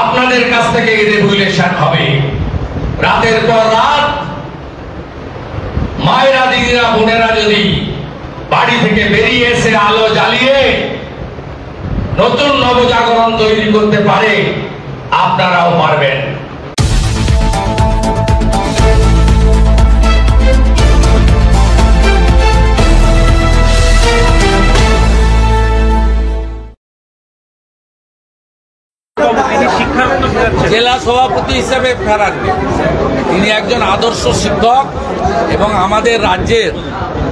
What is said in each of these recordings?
আপনাদের কাছ থেকে রেগুলেশন হবে। রাতের পর রাত মায়েরা, দিদিরা, বোনেরা যদি বাড়ি থেকে বেরিয়ে এসে আলো জ্বালিয়ে নতুন নবজাগরণ তৈরি করতে পারে, আপনারাও পারবেন। জেলা সভাপতি হিসেবে ফেরাননি, তিনি একজন আদর্শ শিক্ষক এবং আমাদের রাজ্যের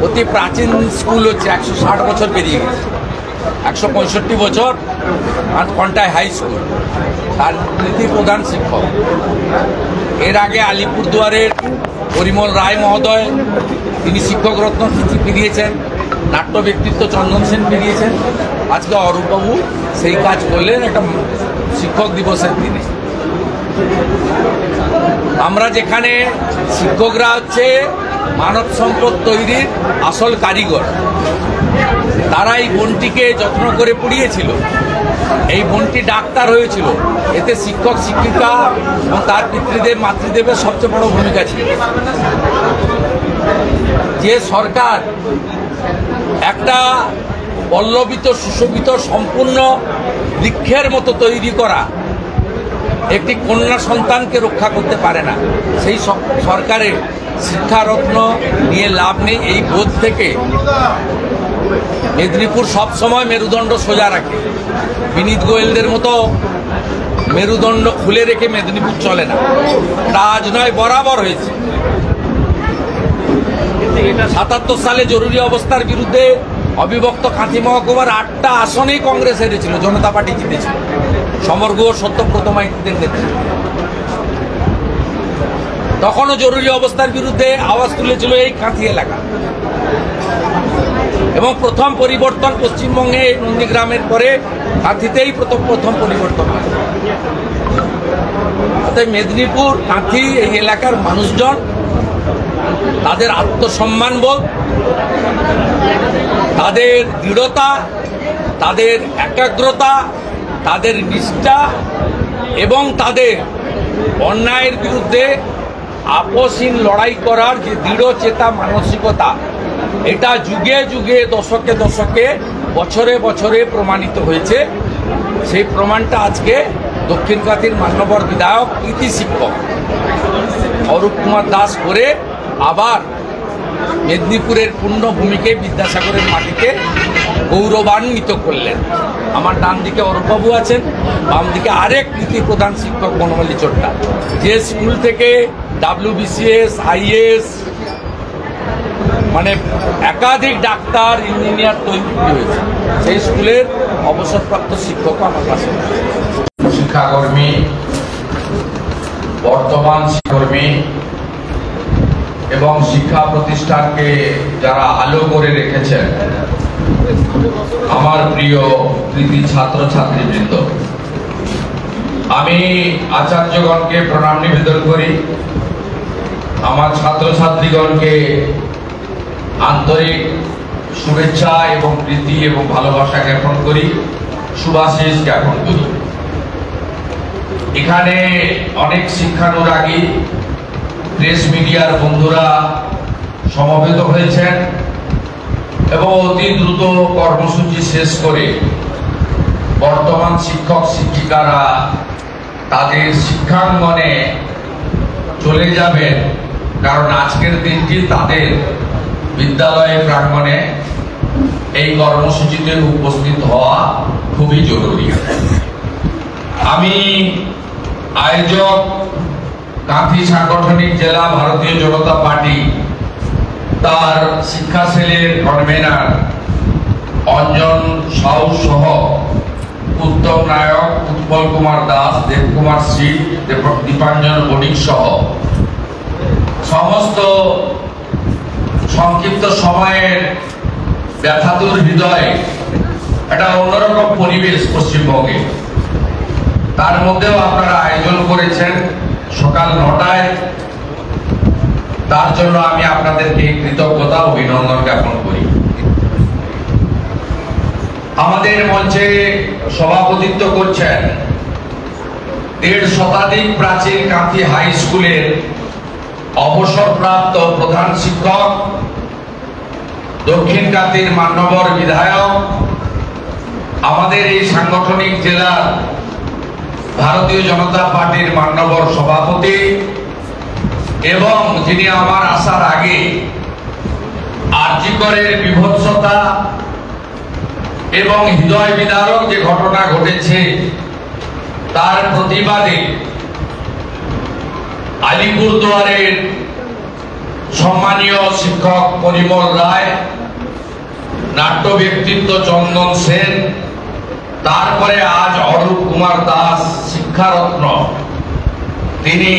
অতি প্রাচীন স্কুল হচ্ছে 160 বছর পেরিয়ে গেছে, 165 বছর কন্টায় হাই স্কুল, তার কৃতি প্রধান শিক্ষক। এর আগে আলিপুরদুয়ারের পরিমল রায় মহোদয়, তিনি শিক্ষক রত্ন ফিরিয়েছেন, নাট্য ব্যক্তিত্ব চন্দন সেন ফিরিয়েছেন। আজকে অরূপবাবু সেই কাজ করলেন একটা শিক্ষক দিবসের দিনে। আমরা যেখানে শিক্ষকরা হচ্ছে মানব সম্পদ তৈরির আসল কারিগর, তারা এই বোনটিকে যত্ন করে পড়িয়েছিল, এই বোনটি ডাক্তার হয়েছিল, এতে শিক্ষক শিক্ষিকা এবং তার পিতৃদেব মাতৃদেবের সবচেয়ে বড় ভূমিকা ছিল। যে সরকার একটা পল্লবিত সুশোভিত সম্পূর্ণ বৃক্ষের মতো তৈরি করা একটি কন্যা সন্তানকে রক্ষা করতে পারে না, সেই সরকারের শিক্ষারত্ন নিয়ে লাভ নেই। এই বোধ থেকে মেদিনীপুর সবসময় মেরুদণ্ড সোজা রাখে। বিনীত গোয়েলদের মতো মেরুদণ্ড খুলে রেখে মেদিনীপুর চলে না, তা আজ নয়, বরাবর হয়েছে। ৭৭ সালে জরুরি অবস্থার বিরুদ্ধে অবিভক্ত কাঁথি মহকুমার 8টা আসনেই কংগ্রেস হেরেছিল, জনতা পার্টি জিতেছিল সমর গুহ, সত্যব্রত মাইতিদের নেতৃত্বে। তখনও জরুরি অবস্থার বিরুদ্ধে আওয়াজ তুলেছিল এই কাঁথি এলাকা। এবং প্রথম পরিবর্তন পশ্চিমবঙ্গে নন্দীগ্রামের পরে কাঁথিতেই প্রথম পরিবর্তন হয়। অর্থাৎ মেদিনীপুর, কাঁথি, এই এলাকার মানুষজন তাদের আত্মসম্মান বোধ, তাদের দৃঢ়তা, তাদের একাগ্রতা, তাদের নিষ্ঠা এবং তাদের অন্যায়ের বিরুদ্ধে আপোষহীন লড়াই করার যে দৃঢ় চেতা মানসিকতা, এটা যুগে যুগে, দশকে দশকে, বছরে বছরে প্রমাণিত হয়েছে। সেই প্রমাণটা আজকে দক্ষিণ কাঁথির মান্যবর বিধায়ক, কৃতি শিক্ষক অরূপ কুমার দাস করে আবার মেদিনীপুরের পূর্ণভূমিকে বিদ্যাসাগরের মাটিতে গৌরবান্বিত করলেন। আমার ডান দিকে অরূপবাবু আছেন, বাম দিকে আরেক কৃতি প্রধান শিক্ষক বনমালী চোট্টা, যে স্কুল থেকে WBCS, IAS, মানে একাধিক ডাক্তার, ইঞ্জিনিয়ার তৈরি হয়েছে। সেই স্কুলের অবসরপ্রাপ্ত শিক্ষক আমার কাছে। শিক্ষাকর্মী, বর্তমান শিক্ষাকর্মী এবং শিক্ষা প্রতিষ্ঠানকে যারা আলো করে রেখেছেন, আমার প্রিয় কৃতি ছাত্রছাত্রীবৃন্দ, আমি আচার্যগণকে প্রণাম নিবেদন করি। আমার ছাত্রছাত্রীগণকে আন্তরিক শুভেচ্ছা এবং প্রীতি এবং ভালোবাসা জ্ঞাপন করি, শুভাশিস জ্ঞাপন করি। এখানে অনেক শিক্ষানুরাগী প্রেস মিডিয়ার বন্ধুরা সমবেত হয়েছেন এবং অতি দ্রুত কর্মসূচি শেষ করে বর্তমান শিক্ষক শিক্ষিকারা তাদের শিক্ষাঙ্গনে চলে যাবেন, কারণ আজকের দিনটি তাদের বিদ্যালয় প্রাঙ্গণে এই কর্মসূচিতে উপস্থিত হওয়া খুবই জরুরি। আমি আয়োজক কাঁথি সাংগঠনিক জেলা ভারতীয় জনতা পার্টি, তার শিক্ষা সেলের কনভেনার অঞ্জন সাউ সহ উত্তম নায়ক, উৎপল কুমার দাস, দেবকুমার সিট, দীপাঞ্জন বণিক সহ সমস্ত সংক্ষিপ্ত সময়ের ব্যথাতুর হৃদয়ে একটা অন্যরকম পরিবেশ পশ্চিমবঙ্গে, তার মধ্যেও আপনারা আয়োজন করেছেন সকাল 9টায়। তার জন্য আমি আপনাদেরকে কৃতজ্ঞতা অভিনন্দন জ্ঞাপন করি। আমাদের মঞ্চে সভাপতিত্ব করছেন দেড় শতাধিক প্রাচীন কাঁথি হাই স্কুলের অবসরপ্রাপ্ত প্রধান শিক্ষক, দক্ষিণ কাঁথির মান্যবর বিধায়ক, আমাদের এই সাংগঠনিক জেলার ভারতীয় জনতা পার্টির মান্যবর সভাপতি এবং যিনি আমার আসার আগে আরজিকরের বিভৎসতা এবং হৃদয় বিদারক যে ঘটনা ঘটেছে তার প্রতিবাদে আলিপুরদুয়ারের সম্মানীয় শিক্ষক পরিমল রায়, নাট্য ব্যক্তিত্ব চন্দন সেন, তারপরে আজ অরূপ কুমার দাস শিক্ষারত্ন, তিনি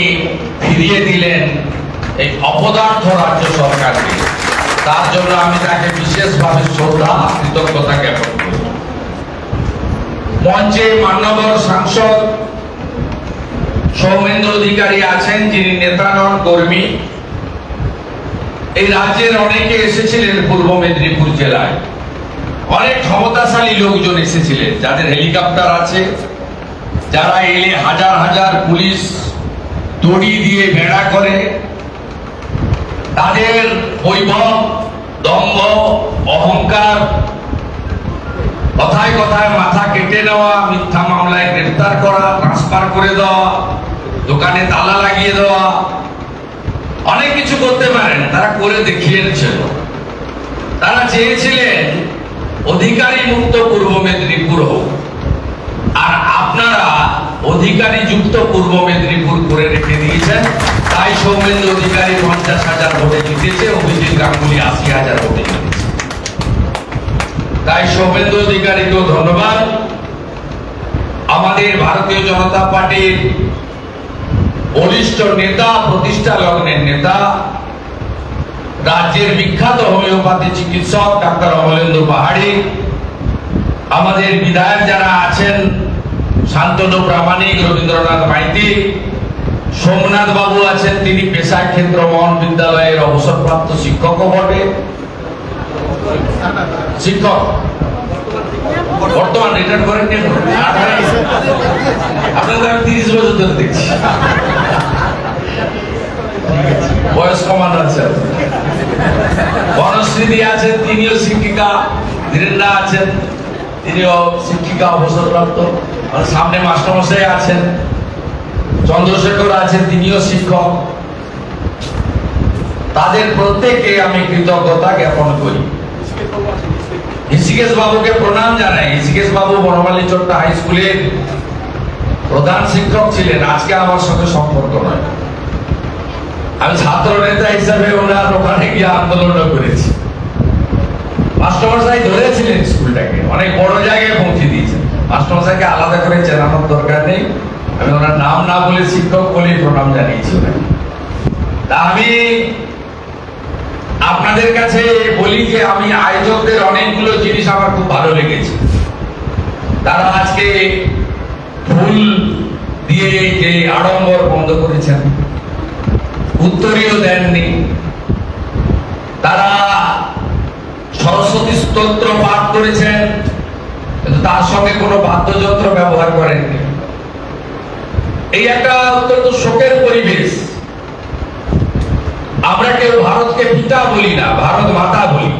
ফিরিয়ে দিলেন এই অপদার্থ রাজ্য সরকারকে। তার জন্য আমি তাকে বিশেষভাবে শ্রদ্ধা কৃতজ্ঞতা জ্ঞাপন করি। মঞ্চে মান্যবর সাংসদ সৌমেন্দ্র অধিকারী আছেন, যিনি নেতা নন, কর্মী। এই রাজ্যের অনেকে এসেছিলেন পূর্ব মেদিনীপুর জেলায়, অনেক ক্ষমতাশালী লোকজন এসেছিলেন, যাদের হেলিকপ্টার আছে, যারা এলে হাজার হাজার পুলিশ দড়ি দিয়ে বেড়া করে, তাদের বৈভব, দম্ভ, অহংকার, কথায় কথায় মাথা কেটে নেওয়া, মিথ্যা মামলায় গ্রেফতার করা, ট্রান্সফার করে দেওয়া, দোকানে তালা লাগিয়ে দেওয়া, অনেক কিছু করতে পারেন, তারা করে দেখিয়েছিল। তারা চেয়েছিলেন অধিকারী মুক্ত পূর্ব মেদিনীপুর হোক, আর আপনারা অধিকারী যুক্ত পূর্ব মেদিনীপুর করে রেখে দিয়েছেন। তাই সৌমেন্দ্র অধিকারী 50,000 ভোটে জিতেছে, অভিজিৎ গাঙ্গুলি 80,000 ভোটে জিতেছে। তাই সৌমেন্দ্র অধিকারীকেও ধন্যবাদ। আমাদের ভারতীয় জনতা পার্টির বরিষ্ঠ নেতা, প্রতিষ্ঠা লগ্নের নেতা, রাজ্যের বিখ্যাত হোমিওপ্যাথি চিকিৎসক ডাক্তার অমলেন্দু পাহাড়ি, আমাদের বিধায়ক যারা আছেন শান্তনু প্রামাণিক, রবীন্দ্রনাথ মাইতি, সোমনাথ বাবু আছেন, তিনি পেশায় ক্ষেত্র মহান বিদ্যালয়ের অবসরপ্রাপ্ত শিক্ষকও বটে, শিক্ষক বর্তমান রিটায়ার করেন নি, আপনাদের আমি 30 বছর ধরে দেখছি, বয়স কমানো আছে। বনশ্রী আছেন, তিনিও শিক্ষিকা, ধীরেন্দ্রা আছেন, তিনিও শিক্ষিকা অবসরপ্রাপ্ত, সামনে মাস্টারমশাই আছেন, চন্দ্রশেখর আছেন, তিনিও শিক্ষক। তাদের প্রত্যেককে আমি কৃতজ্ঞতা জ্ঞাপন করি। ঋষিকেশ বাবুকে প্রণাম জানাই। ঋষিকেশ বাবু বনমালী চট্টা হাই স্কুলের প্রধান শিক্ষক ছিলেন, আজকে আমার সঙ্গে সম্পর্ক নয়। আমি ছাত্র নেতা হিসাবে ওনার ওখানে গিয়ে আন্দোলন করেছি। মাস্টারমশাই ধরেছিলেন স্কুলটাকে, অনেক বড় জায়গায় পৌঁছে দিয়েছেন। মাস্টারমশাইকে আলাদা করে চেনানোর দরকার নেই, আমি ওনার নাম না বলে শিক্ষক বলেই প্রণাম জানিয়েছি ওনাকে। তা আমি আপনাদের কাছে বলি যে আমি আয়োজকদের অনেকগুলো জিনিস আমার খুব ভালো লেগেছে। তারা আজকে ফুল দিয়ে যে আড়ম্বর বন্ধ করেছেন, উত্তরীয় দেননি, তারা সরস্বতী স্তোত্র পাঠ করেছেন কিন্তু তার সঙ্গে কোনো বাদ্যযন্ত্র ব্যবহার করেননি। এই একটা অত্যন্ত শোকের পরিবেশ। আমরা কেউ ভারতকে পিতা বলি না, ভারত মাতা বলি।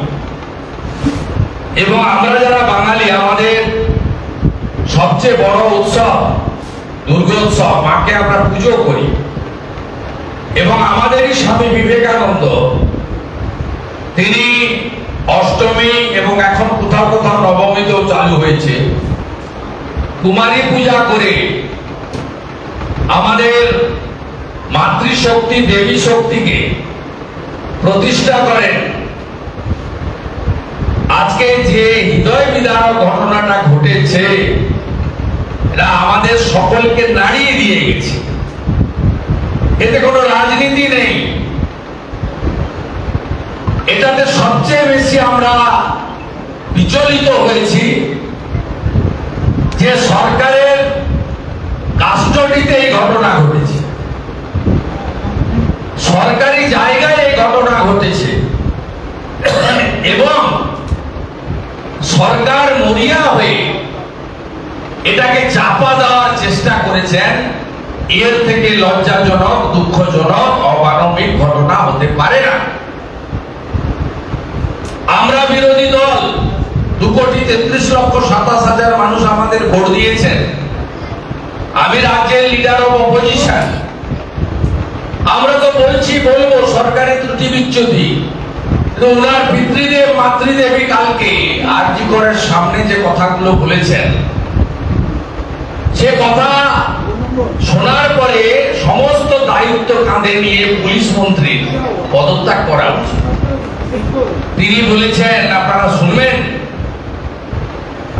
এবং আমরা যারা বাঙালি, আমাদের সবচেয়ে বড় উৎসব দুর্গোৎসব, মাকে আমরা পুজো করি। এবং আমাদেরই স্বামী বিবেকানন্দ, তিনি অষ্টমী এবং এখন কোথাও কোথাও নবমীতেও চালু হয়েছে, কুমারী পূজা করে আমাদের মাতৃশক্তি, দেবী শক্তিকে প্রতিষ্ঠা করেন। আজকে যে হৃদয় বিদারক ঘটনাটা ঘটেছে, এটা আমাদের সকলকে নাড়িয়ে দিয়ে গেছে। এতে কোনো রাজনীতি নেই। এটাতে সবচেয়ে বেশি আমরা বিচলিত হয়েছি যে সরকারের কাস্টডিতে এই ঘটনা ঘটেছে, সরকারি জায়গায় এই ঘটনা ঘটেছে এবং সরকার মরিয়া হয়ে এটাকে চাপা দেওয়ার চেষ্টা করেছেন এর থেকে লজ্জাজনক, দুঃখজনক, অমানবিক ঘটনা হতে পারে না। আমরা বিরোধী দল, 2,33,27,000 মানুষ আমাদের ভোট দিয়েছেন। আমি রাজ্যের লিডার অফ অপোজিশন। আমরা তো বলবো সরকারি ত্রুটি বিচ্যুতি, ওনার পিতৃদেব মাতৃদেবী কালকে আরজি করের সামনে যে কথাগুলো বলেছেন, সে কথা শোনার পরে সমস্ত দায়িত্ব কাঁধে নিয়ে পুলিশ মন্ত্রীর পদত্যাগ করা উচিত। তিনি বলেছেন, আপনারা শুনবেন,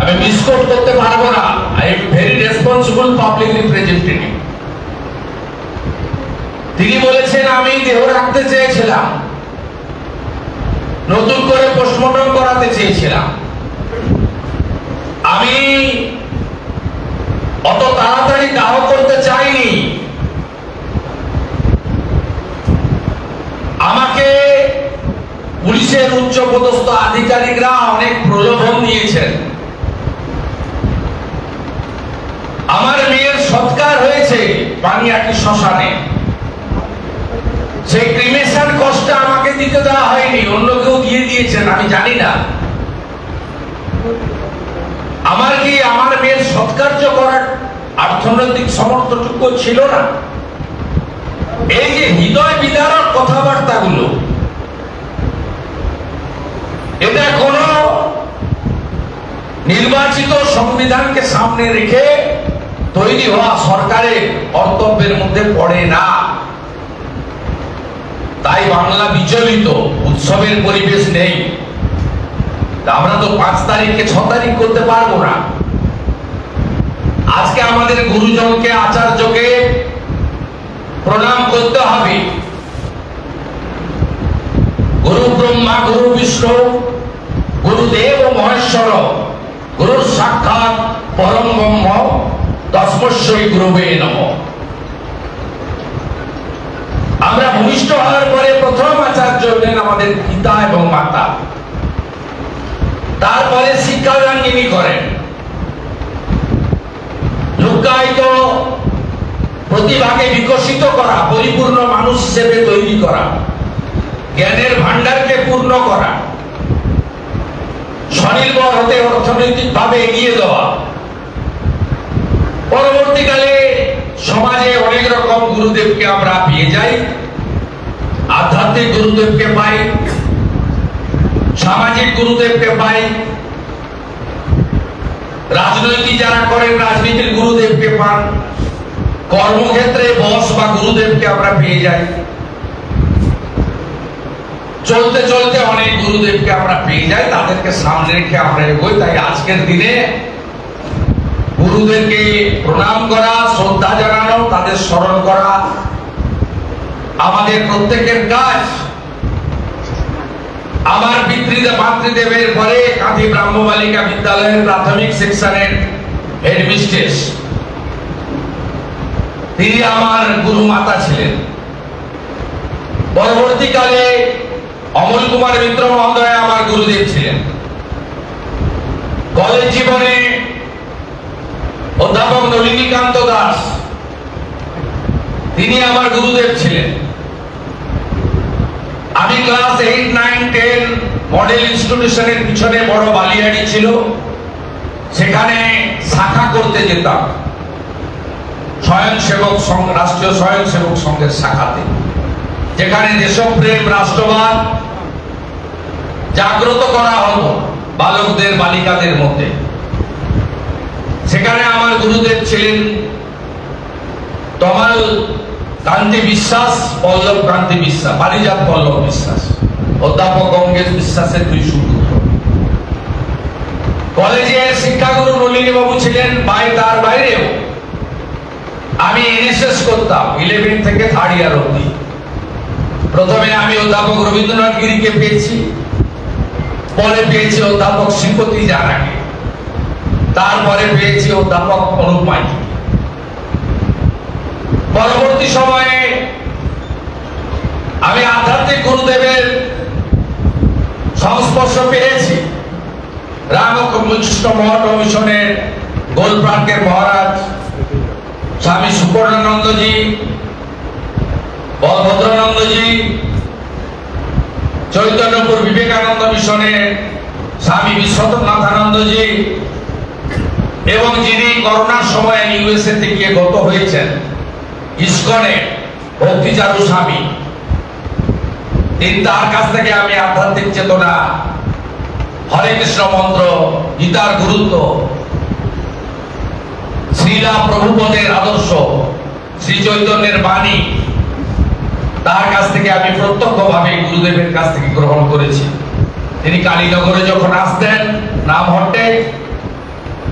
আমি মিসকোট করতে পারবো না, I am very responsible public representative. তিনি বলেছেন, আমি দেহ রাখতে চেয়েছিলাম, নতুন করে পোস্টমর্টম করাতে চেয়েছিলাম, আমি অত তাড়াতাড়ি দাহ করতে চাইনি, আমাকে পুলিশের উচ্চপদস্থ আধিকারিকরা অনেক প্রলোভন দিয়েছেন। আমার মেয়ের সৎকার হয়েছে বানিয়াটি শ্মশানে, সেই ক্রিমেশন কষ্টটা আমাকে দিতে দেওয়া হয়নি, অন্য কেউ দিয়ে দিয়েছেন, আমি জানি না। আমার কি আমার মেয়ের সৎকার্য করার অর্থনৈতিক সমর্থটুকু ছিল না? এই যে হৃদয় বিদারক কথাবার্তাগুলো, এটা কোন নির্বাচিত সংবিধানকে সামনে রেখে তৈরি হওয়া সরকারের কর্তব্যের মধ্যে পড়ে না। তাই বাংলা বিচলিত, উৎসবের পরিবেশ নেই। আমরা তো 5 তারিখকে 6 তারিখ করতে পারবো না। আজকে আমাদের গুরুজনকে, আচার্যকে প্রণাম করতে হবে। গুরু ব্রহ্মা, গুরু বিষ্ণু, গুরুদেব মহেশ্বর, গুরু সাক্ষাৎ পরম ব্রহ্ম, তস্মৈ গুরুবে নমঃ। আমরা ভূমিষ্ঠ হওয়ার পরে প্রথম আচার্য হলেন আমাদের পিতা এবং মাতা, তারপরে শিক্ষাদান যিনি করেন, লুকায়িত প্রতিভাকে বিকশিত করা, পরিপূর্ণ মানুষ হিসেবে তৈরি করা, জ্ঞানের ভান্ডারকে পূর্ণ করা, স্বনির্ভর হতে অর্থনৈতিকভাবে এগিয়ে দেওয়া। পরবর্তীকালে সমাজে অনেক রকম গুরুদেবকে আমরা পেয়ে যাই, আধ্যাত্মিক গুরুদেবকে পাই, সামাজিক গুরুদেবকে পাই, রাজনৈতিক যারা করেন রাজনীতির গুরুদেবকে পান, কর্মক্ষেত্রে বস বা গুরুদেবকে আমরা পেয়ে যাই। চলতে চলতে অনেক গুরুদেবকে আমরা পেয়ে যাই, তাদেরকে সামনে রেখে আমরা এগোই। তাই আজকের দিনে গুরুদেরকে প্রণাম করা, শ্রদ্ধা জানানো, তাদের স্মরণ করা আমাদের প্রত্যেকের কাজ। আমার মাতৃদেবের পরে কাঁথি ব্রাহ্ম বালিকা বিদ্যালয়ের প্রাথমিক সেকশনের হেডমিস্ট্রেস, তিনি আমার গুরু মাতা ছিলেন। পরবর্তীকালে অমল কুমার মিত্র মহোদয় আমার গুরুদেব ছিলেন। কলেজ জীবনে অধ্যাপক নলিনীকান্ত দাস, তিনি আমার গুরুদেব ছিলেন। আমি ক্লাস 8, 9, 10 মডেল ইনস্টিটিউশনের পিছনে বড় বালিয়াড়ি ছিল, সেখানে শাখা করতে যেতাম স্বয়ংসেবক সংঘ, রাষ্ট্রীয় স্বয়ংসেবক সংঘের শাখাতে, যেখানে দেশপ্রেম, রাষ্ট্রবাদ জাগ্রত করা হতো বালকদের, বালিকাদের মধ্যে। সেখানে আমার গুরুদেব ছিলেন তমাল কান্তি বিশ্বাস, পল্লব কান্তি বিশ্বাস, পারিজাত পল্লব বিশ্বাস, অধ্যাপক গঙ্গেশ বিশ্বাসের 2 সুপুত্র। কলেজের শিক্ষাগুরু নলিনী বাবু ছিলেন, তার বাইরেও আমি এনএসএস করতাম 11 থেকে 3rd ইয়ার অবধি। প্রথমে আমি অধ্যাপক রবীন্দ্রনাথ গিরিকে পেয়েছি, পরে পেয়েছি অধ্যাপক শ্রীপতি জানাকে, তারপরে পেয়েছি অধ্যাপক অনুপ মাইতি। পরবর্তী সময়ে আমি আধ্যাত্মিক গুরুদেবের সংস্পর্শ পেয়েছি। রামকৃষ্ণ মঠ মিশনের গোলপ্রাঙ্কের মহারাজ স্বামী সুপর্ণানন্দজি, বলভদ্রানন্দজি, চৈতন্যপুর বিবেকানন্দ মিশনের স্বামী বিশ্বনাথানন্দজি, এবং যিনি করোনার সময় ইউএসএ তে গিয়ে গত হয়েছেন ইসকনের ভক্তিচারু স্বামী, তার কাছ থেকে আমি আধ্যাত্মিক চেতনা, হরে কৃষ্ণ মন্ত্র, গীতার গুরুত্ব, শ্রীলা প্রভুপদের আদর্শ, শ্রী চৈতন্যের বাণী, তার কাছ থেকে আমি প্রত্যক্ষভাবে গুরুদেবের কাছ থেকে গ্রহণ করেছি। তিনি কালীনগরে যখন আসতেন নামহট্টে,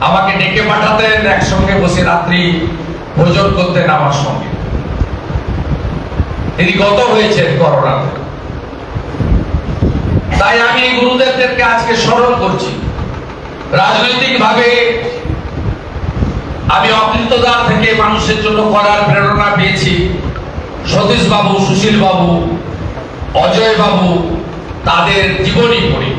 আমাকে ডেকে পাঠাতেন, একসঙ্গে বসে রাত্রি ভোজন করতেন আমার সঙ্গে। তিনি গত হয়েছেন করোনাতে। তাই আমি গুরুদেবদেরকে আজকে স্মরণ করছি। রাজনৈতিক ভাবে আমি অকৃতদার থেকে মানুষের জন্য করার প্রেরণা পেয়েছি সতীশ বাবু, সুশীল বাবু, অজয় বাবু, তাদের জীবনী পড়ে।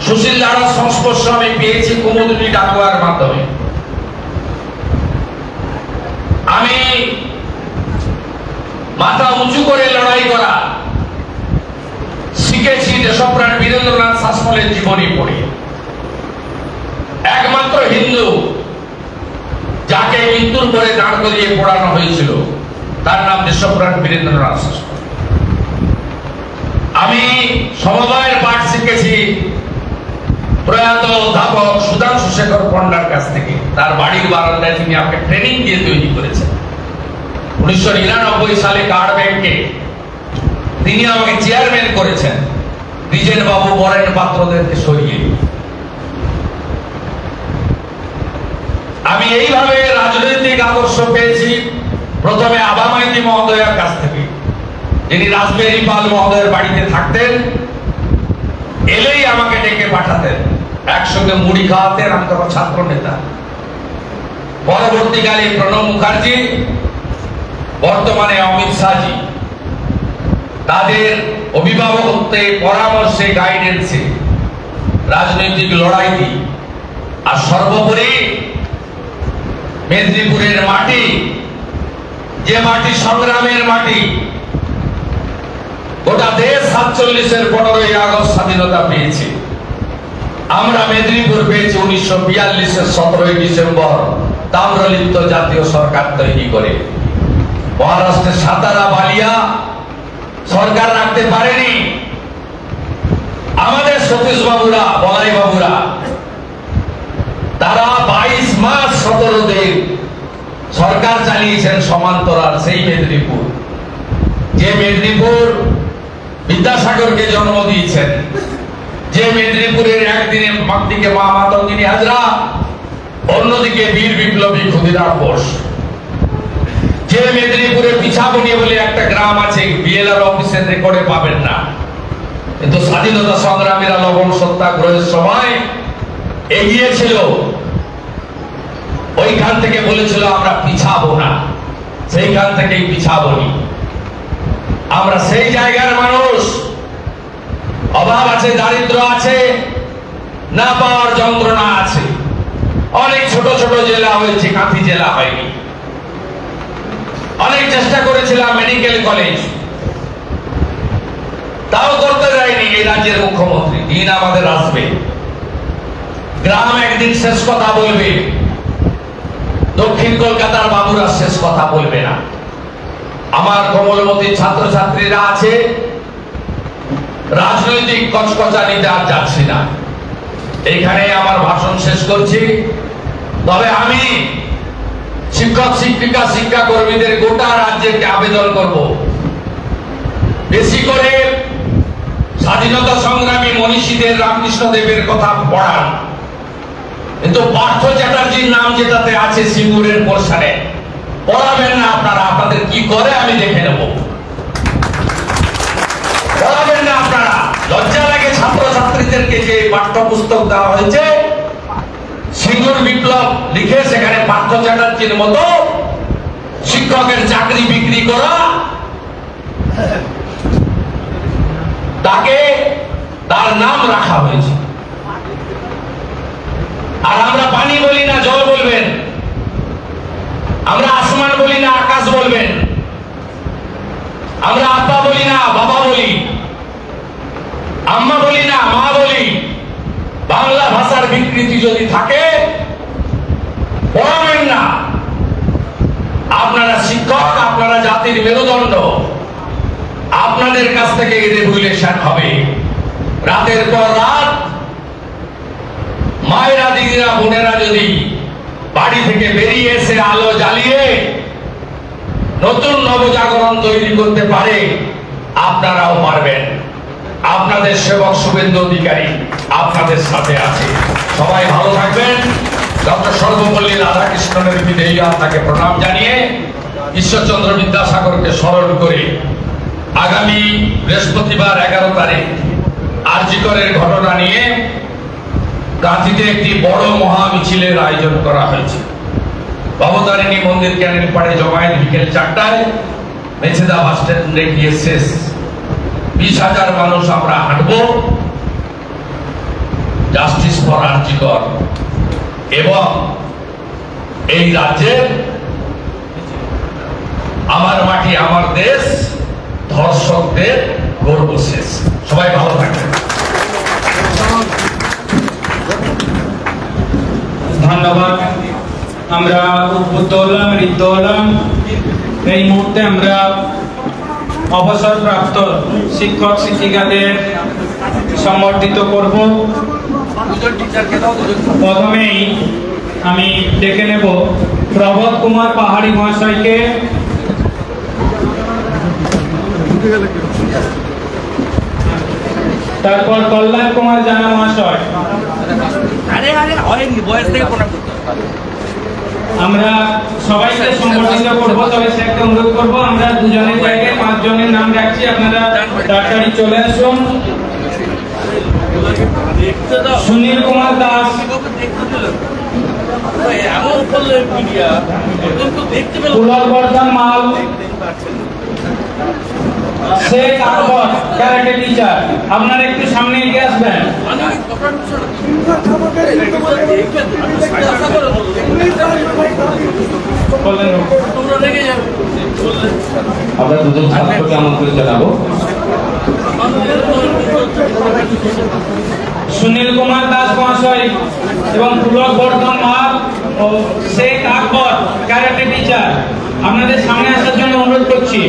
সুশীল দাঁড়ার সংস্পর্শ আমি পেয়েছি কুমুদিনী ডাকুয়ার মাধ্যমে। আমি মাথা উঁচু করে লড়াই করা শিখেছি দেশপ্রাণ বীরেন্দ্রনাথ শাসমলের জীবনী পড়ে। একমাত্র হিন্দু যাকে মৃত্যুর পরে দাঁড় করিয়ে পড়ানো হয়েছিল তার নাম দেশপ্রাণ বীরেন্দ্রনাথ শাসমল। আমি সমবায়ের পাঠ শিখেছি প্রয়াত অধ্যাপক সুধাংশু শেখর পণ্ডার কাছ থেকে। তার বাড়ির বারান্দায় তিনি আমাকে ট্রেনিং দিয়ে তৈরি করেছেন। 1999 সালে কার্ড ব্যাংকে তিনি আমাকে চেয়ারম্যান করেছেন দ্বিজেন বাবু, বরেন পাত্রদেরকে সরিয়ে। আমি এইভাবে রাজনৈতিক আদর্শ পেয়েছি প্রথমে আবামাইতি মহোদয়ের কাছ থেকে, যিনি রাসবেরি পাল মহোদয়ের বাড়িতে থাকতেন। এলেই আমাকে ডেকে পাঠাতেন, একসঙ্গে মুড়ি খাওয়াতেন। আমি তখন ছাত্র নেতা। পরবর্তীকালে প্রণব মুখার্জি, বর্তমানে অমিত শাহজি, তাদের অভিভাবকত্বে, পরামর্শে, গাইডেন্সে রাজনৈতিক লড়াই দিই। আর সর্বোপরি মেদিনীপুরের মাটি, যে মাটি সংগ্রামের মাটি, গোটা দেশ 47-এর 15ই আগস্ট স্বাধীনতা পেয়েছে। আমরা মেদিনীপুর পেয়েছি 1942-এর 17ই ডিসেম্বর তাম্রলিপ্ত জাতীয় সরকার তৈরি করে। মহারাষ্ট্রের সাতারা, বালিয়া সরকার রাখতে পারেনি। আমাদের সতীশ বাবুরা, বলাই বাবুরা, তারা 22 মাস 17 দিন সরকার চালিয়েছেন সমান্তরাল। সেই মেদিনীপুর, যে মেদিনীপুর বিদ্যাসাগরকে জন্ম দিয়েছেন, যে মেদিনীপুরের একদিনে একদিকে মা মাতঙ্গিনী হাজরা, অন্যদিকে বীর বিপ্লবী ক্ষুদিরাম বোস, যে মেদিনীপুরে পিছাবনি বলে একটা গ্রাম আছে, বিএলআর অফিসের রেকর্ডে পাবেন না, কিন্তু স্বাধীনতা সংগ্রামীরা লবণ সত্যাগ্রহের সময় এগিয়েছিল। ওইখান থেকে বলেছিল আমরা পিছাবো না, সেইখান থেকেই পিছাবনি। আমরা সেই জায়গার মানুষ। অভাব আছে, দারিদ্র আছে, না পাওয়ার যন্ত্রণা আছে। অনেক ছোট ছোট জেলা হয়েছে, কাঁথি জেলা হয়নি। অনেক চেষ্টা করেছিলাম মেডিকেল কলেজ, তাও করতে দেয়নি এই রাজ্যের মুখ্যমন্ত্রী। দিন আমাদের আসবে, গ্রাম একদিন শেষ কথা বলবে, দক্ষিণ কলকাতার বাবুরা শেষ কথা বলবে না। আমার কোমলমতি ছাত্রছাত্রীরা আছে, রাজনৈতিক কচকচানিতে আর যাচ্ছি না। এইখানে আমার ভাষণ শেষ করছি। তবে আমি শিক্ষক, শিক্ষিকা, শিক্ষা কর্মীদের গোটা রাজ্যে আবেদন করব, বেশি করে স্বাধীনতা সংগ্রামী মনীষীদের, রামকৃষ্ণ দেবের কথা পড়ান। কিন্তু পার্থ চ্যাটার্জির নাম যেটাতে আছে সিঙ্গুরের পোর্শনে পড়াবেন না আপনারা। আপনাদের কি করে আমি দেখে নেব। পড়াবেন না আপনারা। লজ্জা লাগে ছাত্রছাত্রীদেরকে যে পাঠ্যপুস্তক দেওয়া হয়েছে, সিঙ্গুর বিপ্লব লিখে সেখানে পার্থ চ্যাটার্জির মতো শিক্ষকের চাকরি বিক্রি করা, তাকে তার নাম রাখা হয়েছে। আর আমরা পানি বলি না, জল বলবেন। আমরা আসমান বলি না, আকাশ বলবেন। আমরা আব্বা বলি না, বাবা বলি। আম্মা বলি না, মা বলি। বাংলা ভাষার বিকৃতি যদি থাকে পড়াবেন না। আপনারা শিক্ষক, আপনারা জাতির মেরুদণ্ড। আপনাদের কাছ থেকে রেগুলেশন হবে। রাতের পর রাত মায়েরা, দিদিরা, বোনেরা যদি বাড়ি থেকে বেরিয়ে এসে আলো জ্বালিয়ে নতুন নবজাগরণ তৈরি করতে পারে, আপনারাও পারবেন। আপনাদের সেবক শুভেন্দু অধিকারী আপনাদের সাথে আছে। সবাই ভালো থাকবেন। ডক্টর সর্বপল্লী রাধাকৃষ্ণনের বিদেহী আত্মাকে প্রণাম জানিয়ে ঈশ্বরচন্দ্র বিদ্যাসাগরকে স্মরণ করে আগামী বৃহস্পতিবার 11 তারিখ আরজিকরের ঘটনা নিয়ে রাঁচিতে একটি বড় মহা মিছিলের আয়োজন করা হয়েছে। ভবতারিণী মন্দির ক্যানেল পাড়ে জমায়েত বিকেল 4টায়, মেছেদা বাস স্ট্যান্ডে গিয়ে শেষ। 20,000 মানুষ আমরা হাঁটবো জাস্টিস ফর আরজিকর এবং এই রাজ্যের আমার মাটি আমার দেশ ধর্ষকদের গর্ব শেষ। সবাই ভালো থাকবেন। ধন্যবাদ। আমরা উদ্বুদ্ধ হলাম, ঋদ্ধ হলাম। এই মুহূর্তে আমরা অবসরপ্রাপ্ত শিক্ষক শিক্ষিকাদের সম্বর্ধিত করব। প্রথমেই আমি ডেকে নেব প্রবোধ কুমার পাহাড়ি মহাশয়কে। তারপর কল্যাণ কুমার জানা মহাশয়। আমরা সবাইকে সম্বর্ধিত করব, তবে সে একটা অনুরোধ করবো, আমরা দুজনের জায়গায় 5 জনের নাম রাখছি, আপনারা তাড়াতাড়ি চলে আসুন। সুনীল কুমার দাস, পুলকবর্ধন মাল, শেখ আকবর ক্যারাটে টিচার। আপনারা একটু সামনে এগিয়ে আসবেন। আমরা দুজন ছাত্রকে আমন্ত্রণ জানাবো। সুনীল কুমার দাস মহাশয় এবং পুলকবর্ধন মাল ও শেখ আকবর ক্যারাটে টিচার, আপনাদের সামনে আসার জন্য অনুরোধ করছি।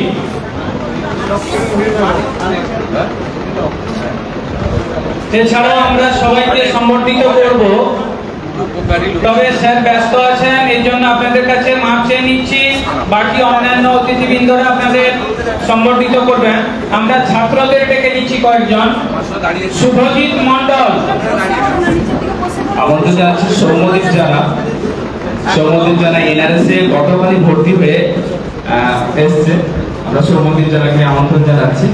এছাড়াও আমরা সবাইকে সম্বর্ধিত করব, তবে স্যার ব্যস্ত আছেন, এই জন্য আপনাদের কাছে মাপ চেয়ে নিচ্ছি। বাকি অন্যান্য অতিথিবৃন্দরা আপনাদের সম্বর্ধিত করবেন। আমরা ছাত্রদের ডেকে নিচ্ছি কয়েকজন। শুভজিৎ মন্ডল, আমন্ত্রণ জানাচ্ছি সৌম্যদীপ জানা। সৌম্যদীপ জানা এনআরএসে গতকালই ভর্তি হয়ে এসছে। আমরা সৌম্যদীপ জানাকে আমন্ত্রণ জানাচ্ছি।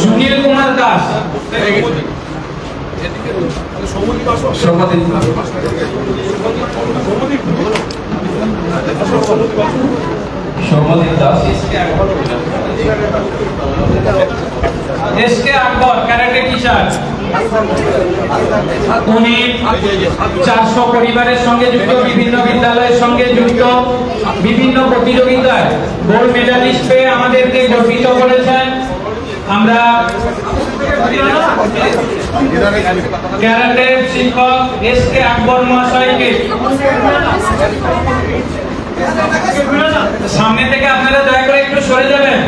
সুনীল কুমার দাস, সৌম্যদীপ দাস, এসকে আকবর ক্যারাটে টিচার। উনি 400 পরিবারের সঙ্গে যুক্ত, বিভিন্ন বিদ্যালয়ের সঙ্গে যুক্ত, বিভিন্ন প্রতিযোগিতায় গোল্ড মেডালিস্ট পেয়ে আমাদেরকে গর্বিত করেছেন। আমরা ক্যারাটে শিক্ষক এসকে আকবর মহাশয়কে সামনে থেকে আপনারা দয়া করে একটু সরে যাবেন।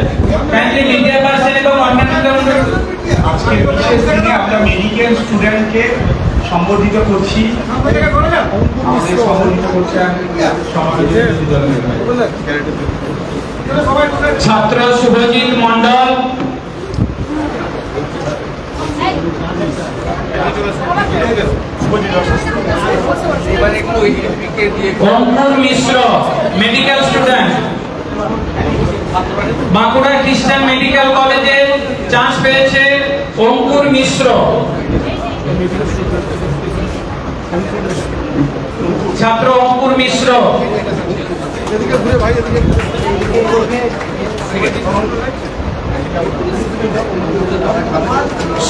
কাইন্ডলি মিডিয়া পার্সন এবং অন্যান্য আজকে বিশেষ দিনে আমরা মেডিকেল স্টুডেন্টকে সম্বোধিত করছি। আমাদের সম্বোধিত করছেন ছাত্র শুভজিৎ মন্ডল, অঙ্কুর মিশ্র মেডিকেল স্টুডেন্ট, বাঁকুড়া খ্রিস্টান মেডিকেল কলেজে চান্স পেয়েছে অঙ্কুর মিশ্র। ছাত্র অঙ্কুর মিশ্র।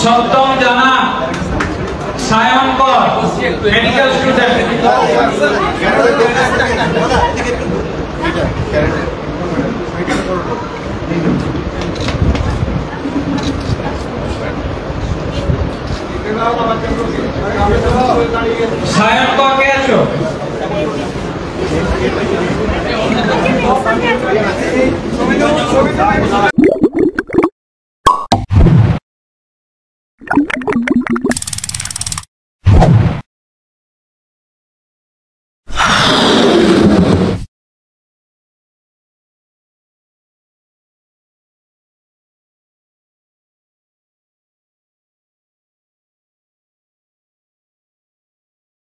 সপ্তম জানা সায়ন কর মেডিকেল স্টুডেন্ট। সায়ন কর কে আছো?